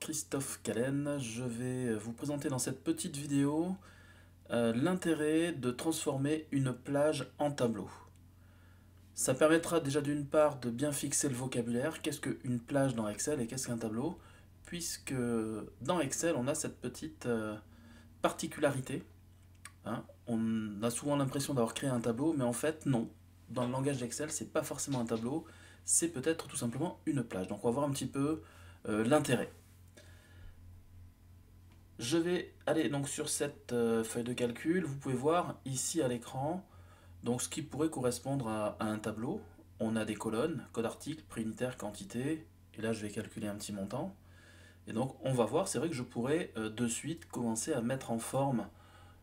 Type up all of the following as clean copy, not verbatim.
Christophe Callen. Je vais vous présenter dans cette petite vidéo l'intérêt de transformer une plage en tableau. Ça permettra déjà d'une part de bien fixer le vocabulaire, qu'est-ce qu'une plage dans Excel et qu'est-ce qu'un tableau, puisque dans Excel on a cette petite particularité. On a souvent l'impression d'avoir créé un tableau, mais en fait non. Dans le langage d'Excel, c'est pas forcément un tableau, c'est peut-être tout simplement une plage. Donc on va voir un petit peu l'intérêt. Je vais aller donc sur cette feuille de calcul. Vous pouvez voir ici à l'écran donc ce qui pourrait correspondre à un tableau. On a des colonnes, code article, prix unitaire, quantité. Et là, je vais calculer un petit montant. Et donc, on va voir, c'est vrai que je pourrais de suite commencer à mettre en forme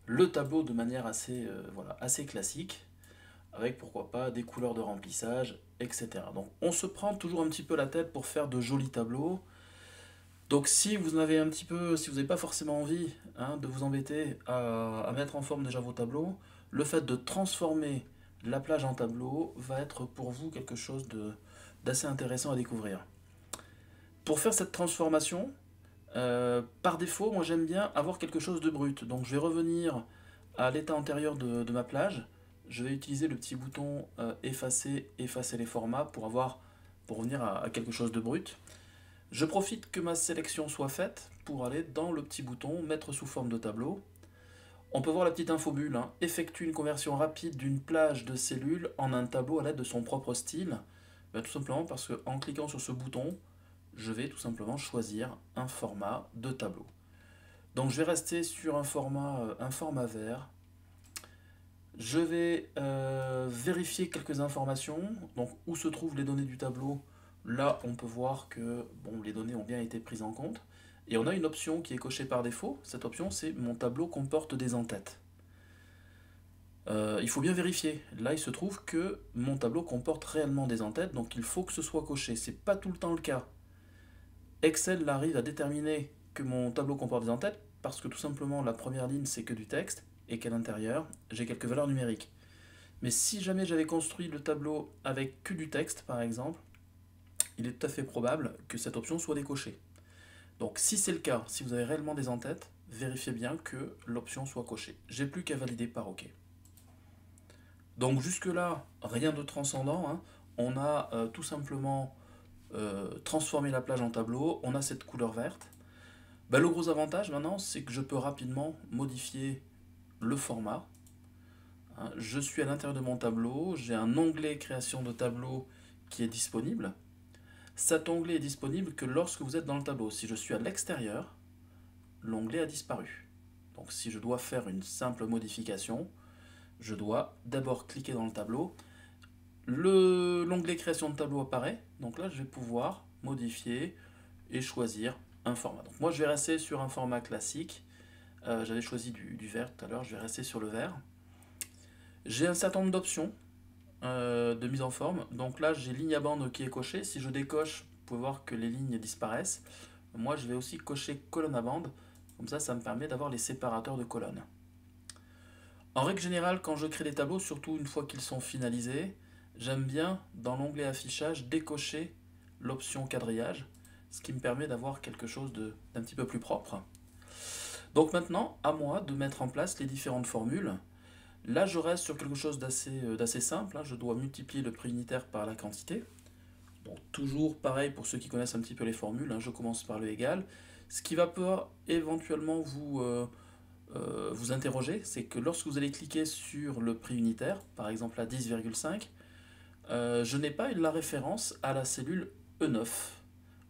le tableau de manière assez, voilà, assez classique, avec pourquoi pas des couleurs de remplissage, etc. Donc, on se prend toujours un petit peu la tête pour faire de jolis tableaux. Donc si vous en avez un petit peu, si vous n'avez pas forcément envie de vous embêter à mettre en forme déjà vos tableaux, le fait de transformer la plage en tableau va être pour vous quelque chose d'assez intéressant à découvrir. Pour faire cette transformation, par défaut, moi j'aime bien avoir quelque chose de brut. Donc je vais revenir à l'état antérieur de ma plage. Je vais utiliser le petit bouton effacer les formats pour revenir à quelque chose de brut. Je profite que ma sélection soit faite pour aller dans le petit bouton mettre sous forme de tableau. On peut voir la petite info bulle, effectue une conversion rapide d'une plage de cellules en un tableau à l'aide de son propre style. Tout simplement parce qu'en cliquant sur ce bouton, je vais tout simplement choisir un format de tableau. Donc je vais rester sur un format vert. Je vais vérifier quelques informations, donc où se trouvent les données du tableau. Là, on peut voir que les données ont bien été prises en compte. Et on a une option qui est cochée par défaut. Cette option, c'est mon tableau comporte des en-têtes. Il faut bien vérifier. Là, il se trouve que mon tableau comporte réellement des en-têtes, donc il faut que ce soit coché. C'est pas tout le temps le cas. Excel arrive à déterminer que mon tableau comporte des en-têtes parce que tout simplement la première ligne c'est que du texte et qu'à l'intérieur j'ai quelques valeurs numériques. Mais si jamais j'avais construit le tableau avec que du texte par exemple, il est tout à fait probable que cette option soit décochée. Donc si c'est le cas, si vous avez réellement des en-têtes, vérifiez bien que l'option soit cochée. J'ai plus qu'à valider par OK. Donc jusque là, rien de transcendant. On a tout simplement transformé la plage en tableau, on a cette couleur verte. Le gros avantage maintenant, c'est que je peux rapidement modifier le format. Je suis à l'intérieur de mon tableau, j'ai un onglet création de tableau qui est disponible. Cet onglet est disponible que lorsque vous êtes dans le tableau. Si je suis à l'extérieur, l'onglet a disparu. Donc si je dois faire une simple modification, je dois d'abord cliquer dans le tableau. L'onglet création de tableau apparaît, donc là je vais pouvoir modifier et choisir un format. Donc moi je vais rester sur un format classique. J'avais choisi du vert tout à l'heure, je vais rester sur le vert. J'ai un certain nombre d'options de mise en forme. Donc là j'ai ligne à bande qui est cochée. Si je décoche, vous pouvez voir que les lignes disparaissent. Moi je vais aussi cocher colonne à bande. Comme ça me permet d'avoir les séparateurs de colonnes. En règle générale, quand je crée des tableaux, surtout une fois qu'ils sont finalisés, j'aime bien dans l'onglet affichage décocher l'option quadrillage, ce qui me permet d'avoir quelque chose d'un petit peu plus propre. Donc maintenant, à moi de mettre en place les différentes formules. Là, je reste sur quelque chose d'assez simple. Je dois multiplier le prix unitaire par la quantité. Donc toujours pareil pour ceux qui connaissent un petit peu les formules, je commence par le égal. Ce qui va pouvoir éventuellement vous interroger, c'est que lorsque vous allez cliquer sur le prix unitaire, par exemple à 10,5, je n'ai pas la référence à la cellule E9.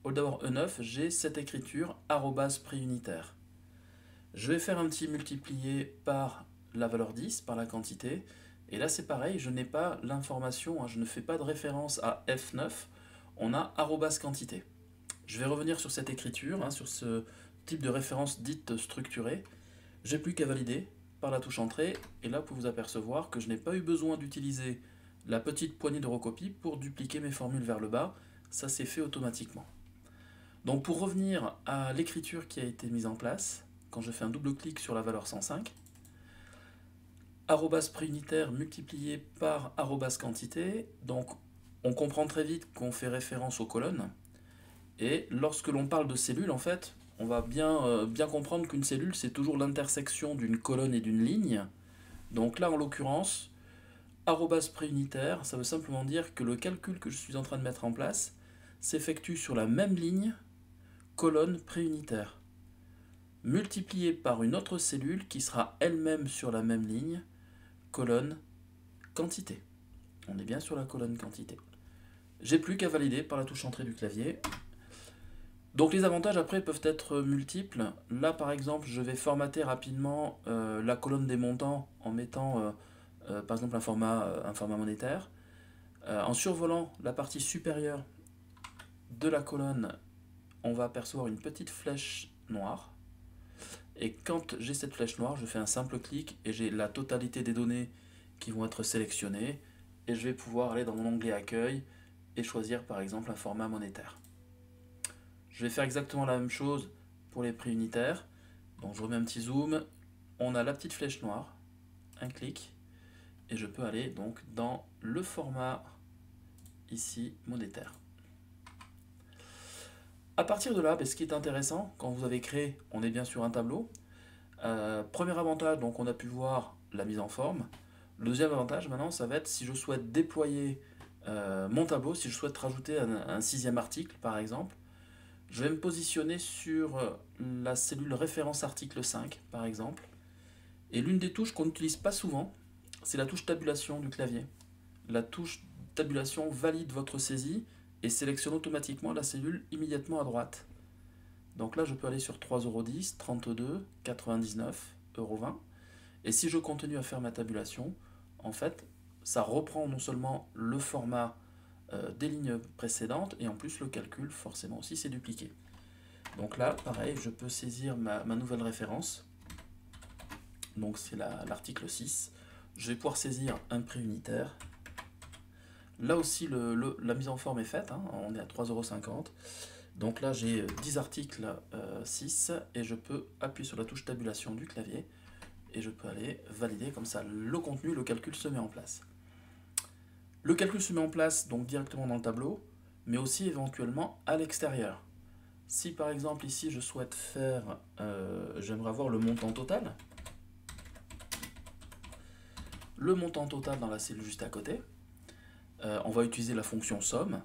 Au lieu d'avoir E9, j'ai cette écriture prix unitaire. Je vais faire un petit multiplié par la valeur 10, par la quantité, et là c'est pareil, je n'ai pas l'information, je ne fais pas de référence à F9, on a quantité. Je vais revenir sur cette écriture, sur ce type de référence dite structurée. J'ai plus qu'à valider par la touche entrée, et là vous pouvez vous apercevoir que je n'ai pas eu besoin d'utiliser la petite poignée de recopie pour dupliquer mes formules vers le bas, ça s'est fait automatiquement. Donc pour revenir à l'écriture qui a été mise en place, quand je fais un double clic sur la valeur 105, prix unitaire multiplié par quantité, donc on comprend très vite qu'on fait référence aux colonnes, et lorsque l'on parle de cellules, en fait, on va bien comprendre qu'une cellule, c'est toujours l'intersection d'une colonne et d'une ligne. Donc là, en l'occurrence, arrobas préunitaire, ça veut simplement dire que le calcul que je suis en train de mettre en place s'effectue sur la même ligne, colonne préunitaire, multiplié par une autre cellule qui sera elle-même sur la même ligne, colonne quantité. On est bien sur la colonne quantité. J'ai plus qu'à valider par la touche entrée du clavier. Donc les avantages après peuvent être multiples. Là par exemple je vais formater rapidement la colonne des montants en mettant par exemple un format monétaire. En survolant la partie supérieure de la colonne, on va apercevoir une petite flèche noire. Et quand j'ai cette flèche noire, je fais un simple clic et j'ai la totalité des données qui vont être sélectionnées. Et je vais pouvoir aller dans mon onglet accueil et choisir par exemple un format monétaire. Je vais faire exactement la même chose pour les prix unitaires. Donc je remets un petit zoom, on a la petite flèche noire, un clic, et je peux aller donc dans le format ici monétaire. À partir de là, ce qui est intéressant, quand vous avez créé, on est bien sur un tableau. Premier avantage, donc on a pu voir la mise en forme. Le deuxième avantage maintenant, ça va être si je souhaite déployer mon tableau, si je souhaite rajouter un sixième article par exemple, je vais me positionner sur la cellule référence article 5 par exemple. Et l'une des touches qu'on n'utilise pas souvent, c'est la touche tabulation du clavier. La touche tabulation valide votre saisie et sélectionne automatiquement la cellule immédiatement à droite. Donc là, je peux aller sur 3,10 €, 32, 99, 20 €. Et si je continue à faire ma tabulation, en fait, ça reprend non seulement le format des lignes précédentes, et en plus le calcul, forcément aussi, c'est dupliqué. Donc là, pareil, je peux saisir ma nouvelle référence. Donc c'est l'article 6. Je vais pouvoir saisir un prix unitaire. Là aussi, la mise en forme est faite, hein, on est à 3,50 €. Donc là, j'ai 10 articles 6 et je peux appuyer sur la touche tabulation du clavier et je peux aller valider comme ça le contenu, le calcul se met en place. Le calcul se met en place donc directement dans le tableau, mais aussi éventuellement à l'extérieur. Si par exemple ici je souhaite faire, j'aimerais avoir le montant total. Le montant total dans la cellule juste à côté. On va utiliser la fonction somme.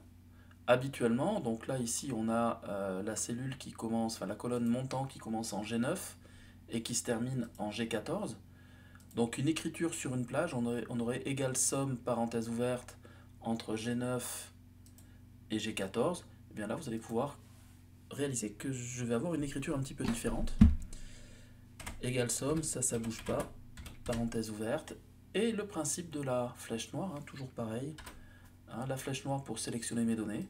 Habituellement, donc là ici on a la cellule qui commence, enfin la colonne montant qui commence en G9 et qui se termine en G14. Donc une écriture sur une plage, on aurait égale somme, parenthèse ouverte, entre G9 et G14. Et bien là vous allez pouvoir réaliser que je vais avoir une écriture un petit peu différente. Égale somme, ça bouge pas, parenthèse ouverte. Et le principe de la flèche noire, hein, toujours pareil. Hein, la flèche noire pour sélectionner mes données.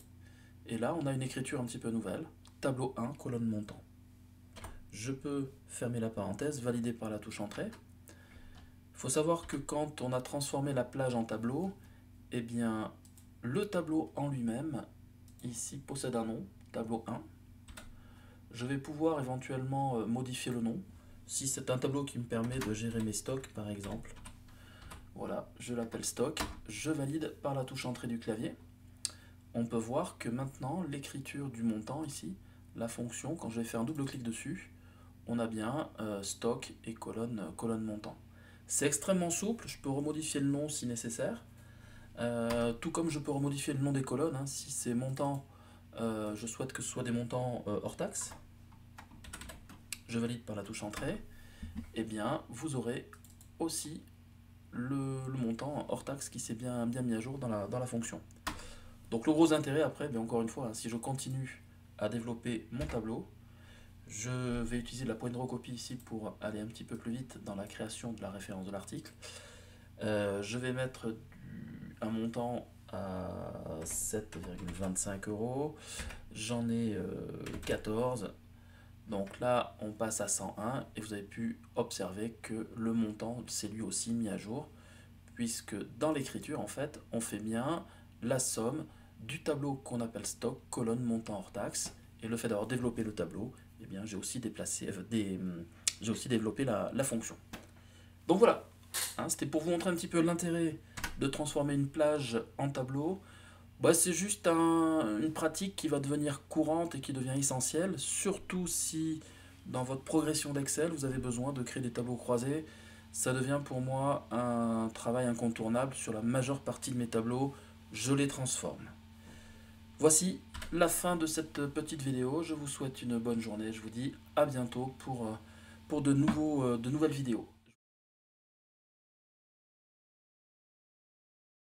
Et là on a une écriture un petit peu nouvelle. Tableau 1, colonne montant. Je peux fermer la parenthèse, valider par la touche entrée. Il faut savoir que quand on a transformé la plage en tableau, eh bien, le tableau en lui-même, ici, possède un nom, tableau 1. Je vais pouvoir éventuellement modifier le nom, si c'est un tableau qui me permet de gérer mes stocks, par exemple. Voilà, je l'appelle stock, je valide par la touche entrée du clavier. On peut voir que maintenant, l'écriture du montant, ici, la fonction, quand je vais faire un double clic dessus, on a bien stock et colonne montant. C'est extrêmement souple, je peux remodifier le nom si nécessaire, tout comme je peux remodifier le nom des colonnes, hein, si c'est montant, je souhaite que ce soit des montants hors taxe, je valide par la touche entrée, et bien vous aurez aussi le montant hors taxe qui s'est bien mis à jour dans la fonction. Donc le gros intérêt après, bien encore une fois, hein, si je continue à développer mon tableau, je vais utiliser la poignée de recopie ici pour aller un petit peu plus vite dans la création de la référence de l'article. Je vais mettre un montant à 7,25 €. J'en ai 14. Donc là, on passe à 101 et vous avez pu observer que le montant s'est lui aussi mis à jour, puisque dans l'écriture, en fait, on fait bien la somme du tableau qu'on appelle stock, colonne montant hors taxe, et le fait d'avoir développé le tableau, eh bien, j'ai aussi développé la fonction. Donc voilà, hein, c'était pour vous montrer un petit peu l'intérêt de transformer une plage en tableau. Bah, c'est juste une pratique qui va devenir courante et qui devient essentielle, surtout si dans votre progression d'Excel, vous avez besoin de créer des tableaux croisés. Ça devient pour moi un travail incontournable sur la majeure partie de mes tableaux. Je les transforme. Voici la fin de cette petite vidéo. Je vous souhaite une bonne journée. Je vous dis à bientôt pour de nouvelles vidéos.